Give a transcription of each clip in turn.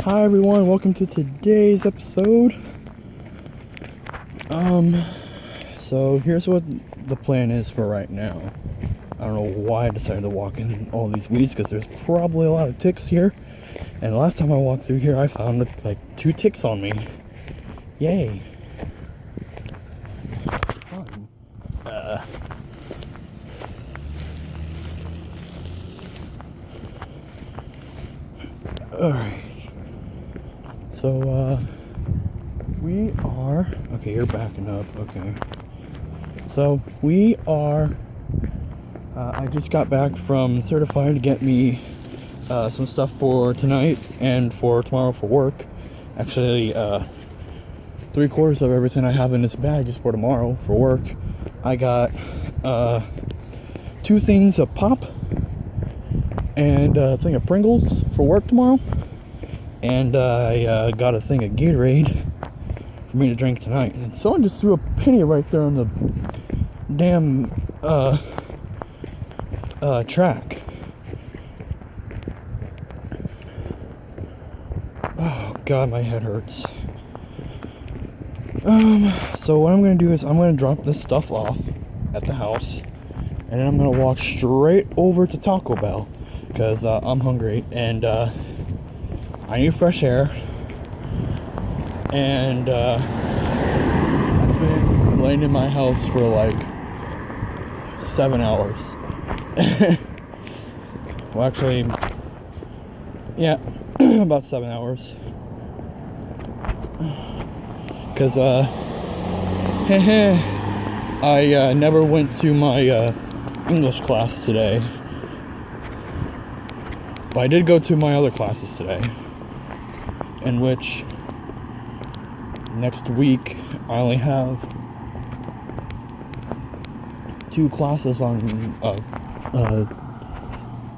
Hi everyone, welcome to today's episode. So here's what the plan is for right now. I don't know why I decided to walk in all these weeds, because there's probably a lot of ticks here. And the last time I walked through here, I found like 2 ticks on me. Yay. Fun. Alright. So, we are... Okay, you're backing up. Okay. So, we are... I just got back from Certified to get me some stuff for tonight and for tomorrow for work. Actually, 3/4 of everything I have in this bag is for tomorrow for work. I got 2 things of pop and a thing of Pringles for work tomorrow. And I got a thing of Gatorade for me to drink tonight. And someone just threw a penny right there on the damn track. Oh god, my head hurts. So what I'm gonna do is I'm gonna drop this stuff off at the house, and then I'm gonna walk straight over to Taco Bell because I'm hungry and I need fresh air. And I've been laying in my house for like 7 hours. Well, actually, yeah, about 7 hours. Because I never went to my English class today, but I did go to my other classes today, in which next week I only have 2 classes on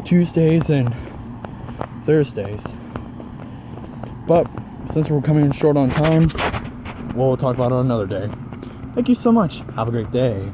Tuesdays and Thursdays. But since we're coming short on time, we'll talk about it another day. Thank you so much. Have a great day.